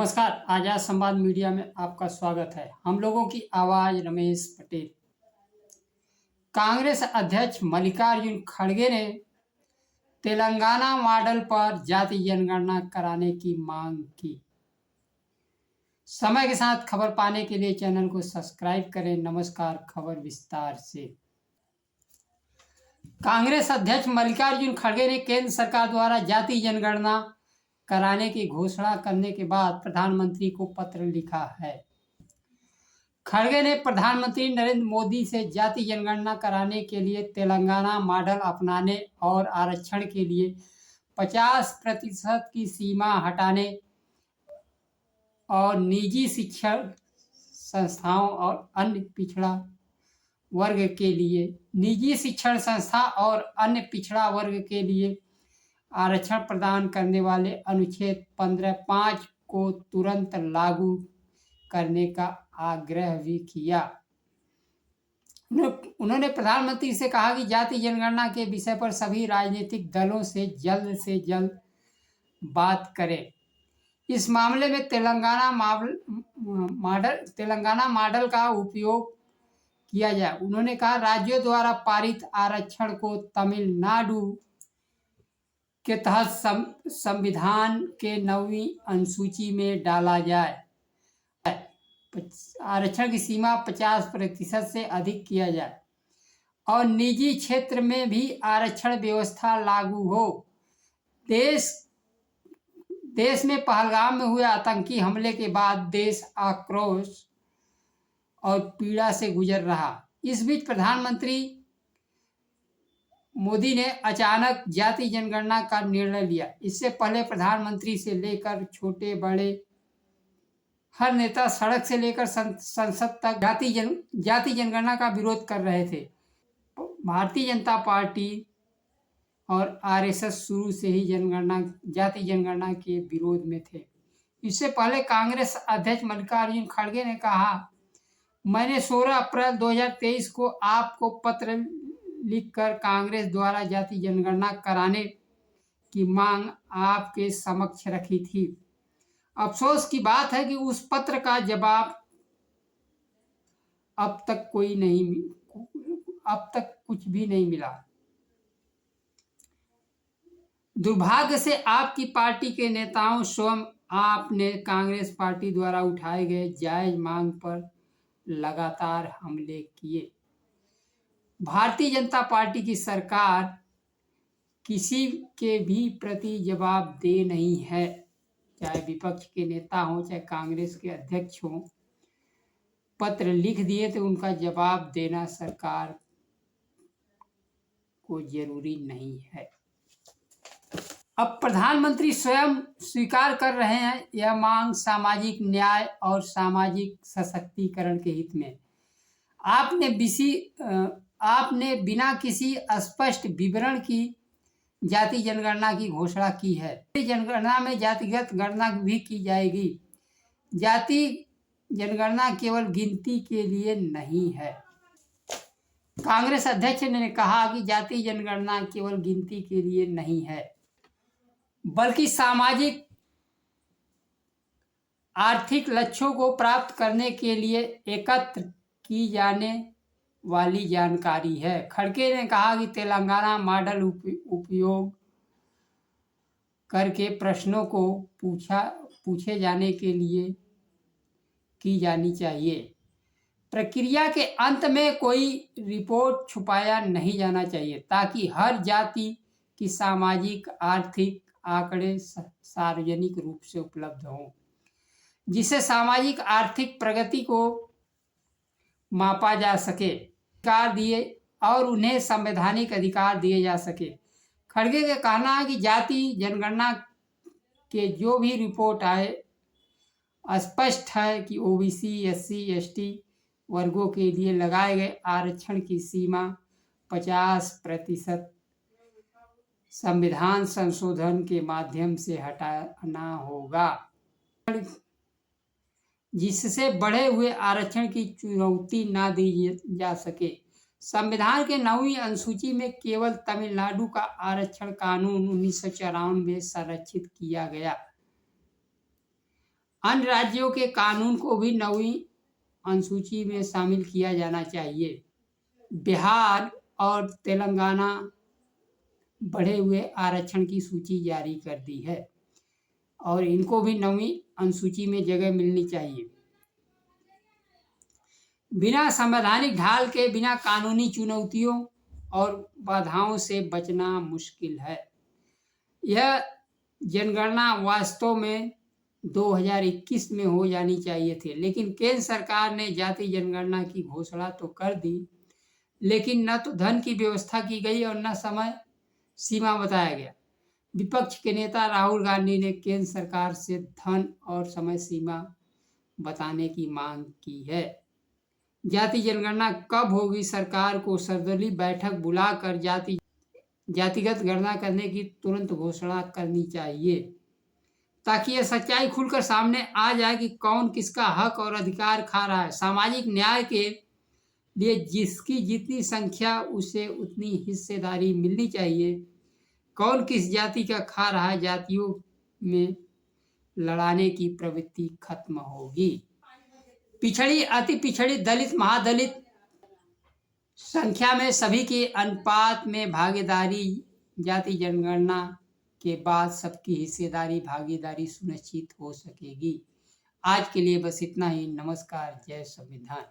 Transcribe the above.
नमस्कार। आजाद संवाद मीडिया में आपका स्वागत है। हम लोगों की आवाज रमेश पटेल। कांग्रेस अध्यक्ष मल्लिकार्जुन खड़गे ने तेलंगाना मॉडल पर जाति जनगणना कराने की मांग की। समय के साथ खबर पाने के लिए चैनल को सब्सक्राइब करें। नमस्कार, खबर विस्तार से। कांग्रेस अध्यक्ष मल्लिकार्जुन खड़गे ने केंद्र सरकार द्वारा जाति जनगणना कराने की घोषणा करने के बाद प्रधानमंत्री को पत्र लिखा है। खड़गे ने प्रधानमंत्री नरेंद्र मोदी से जाति जनगणना कराने के लिए तेलंगाना मॉडल अपनाने और आरक्षण के लिए 50% की सीमा हटाने और निजी शिक्षण संस्थाओं और अन्य पिछड़ा वर्ग के लिए आरक्षण प्रदान करने वाले अनुच्छेद 15(5) को तुरंत लागू करने का आग्रह भी किया। उन्होंने प्रधानमंत्री से कहा कि जाति जनगणना के विषय पर सभी राजनीतिक दलों से जल्द बात करें। इस मामले में तेलंगाना मॉडल का उपयोग किया जाए। उन्होंने कहा, राज्यों द्वारा पारित आरक्षण को तमिलनाडु के तहत संविधान के 9वीं अनुसूची में डाला जाए। आरक्षण की सीमा 50% से अधिक किया जाए और निजी क्षेत्र में भी आरक्षण व्यवस्था लागू हो। देश में पहलगाम में हुए आतंकी हमले के बाद देश आक्रोश और पीड़ा से गुजर रहा। इस बीच प्रधानमंत्री मोदी ने अचानक जाति जनगणना का निर्णय लिया। इससे पहले प्रधानमंत्री से लेकर छोटे बड़े हर नेता सड़क से लेकर संसद तक जाति जनगणना का विरोध कर रहे थे। भारतीय जनता पार्टी और आरएसएस शुरू से ही जाति जनगणना के विरोध में थे। इससे पहले कांग्रेस अध्यक्ष मल्लिकार्जुन खड़गे ने कहा, मैंने 16 अप्रैल 2023 को आपको पत्र लिखकर कांग्रेस द्वारा जाति जनगणना कराने की मांग आपके समक्ष रखी थी। अफसोस की बात है कि उस पत्र का जवाब अब तक कुछ भी नहीं मिला। दुर्भाग्य से आपकी पार्टी के नेताओं स्वयं आपने कांग्रेस पार्टी द्वारा उठाए गए जायज मांग पर लगातार हमले किए। भारतीय जनता पार्टी की सरकार किसी के भी प्रति जवाबदेह नहीं है, चाहे विपक्ष के नेता हों चाहे कांग्रेस के अध्यक्ष हों। पत्र लिख दिए तो उनका जवाब देना सरकार को जरूरी नहीं है। अब प्रधानमंत्री स्वयं स्वीकार कर रहे हैं यह मांग सामाजिक न्याय और सामाजिक सशक्तिकरण के हित में। आपने बिना किसी स्पष्ट विवरण की जाति जनगणना की घोषणा की है। जनगणना में जातिगत गणना भी की जाएगी। जाति जनगणना केवल गिनती के लिए नहीं है। कांग्रेस अध्यक्ष ने कहा कि जाति जनगणना केवल गिनती के लिए नहीं है, बल्कि सामाजिक आर्थिक लक्ष्यों को प्राप्त करने के लिए एकत्र की जाने वाली जानकारी है। खड़गे ने कहा कि तेलंगाना मॉडल उपयोग करके प्रश्नों को पूछे जाने के लिए की जानी चाहिए। प्रक्रिया के अंत में कोई रिपोर्ट छुपाया नहीं जाना चाहिए, ताकि हर जाति की सामाजिक आर्थिक आंकड़े सार्वजनिक रूप से उपलब्ध हों, जिससे सामाजिक आर्थिक प्रगति को मापा जा सके और उन्हें संवैधानिक अधिकार दिए जा सके। खड़गे का कहना है कि जाति जनगणना के जो भी रिपोर्ट आए स्पष्ट है कि ओबीसी, एससी, एसटी वर्गों के लिए लगाए गए आरक्षण की सीमा 50% संविधान संशोधन के माध्यम से हटाना होगा, जिससे बढ़े हुए आरक्षण की चुनौती ना दी जा सके। संविधान के 9वीं अनुसूची में केवल तमिलनाडु का आरक्षण कानून 1954 में संरक्षित किया गया। अन्य राज्यों के कानून को भी 9वीं अनुसूची में शामिल किया जाना चाहिए। बिहार और तेलंगाना बढ़े हुए आरक्षण की सूची जारी कर दी है और इनको भी 9वीं अनुसूची में जगह मिलनी चाहिए। बिना संवैधानिक ढाल के बिना कानूनी चुनौतियों और बाधाओं से बचना मुश्किल है। यह जनगणना वास्तव में 2021 में हो जानी चाहिए थी, लेकिन केंद्र सरकार ने जाति जनगणना की घोषणा तो कर दी, लेकिन न तो धन की व्यवस्था की गई और न समय सीमा बताया गया। विपक्ष के नेता राहुल गांधी ने केंद्र सरकार से धन और समय सीमा बताने की मांग की है। जाति जनगणना कब होगी? सरकार को सर्वदलीय बैठक बुलाकर जातिगत गणना करने की तुरंत घोषणा करनी चाहिए, ताकि यह सच्चाई खुलकर सामने आ जाए कि कौन किसका हक और अधिकार खा रहा है। सामाजिक न्याय के लिए जिसकी जितनी संख्या उसे उतनी हिस्सेदारी मिलनी चाहिए। कौन किस जाति का खा रहा है, जातियों में लड़ाने की प्रवृत्ति खत्म होगी। पिछड़ी, अति पिछड़ी, दलित, महादलित संख्या में सभी के अनुपात में भागीदारी जाति जनगणना के बाद सबकी हिस्सेदारी भागीदारी सुनिश्चित हो सकेगी। आज के लिए बस इतना ही। नमस्कार। जय संविधान।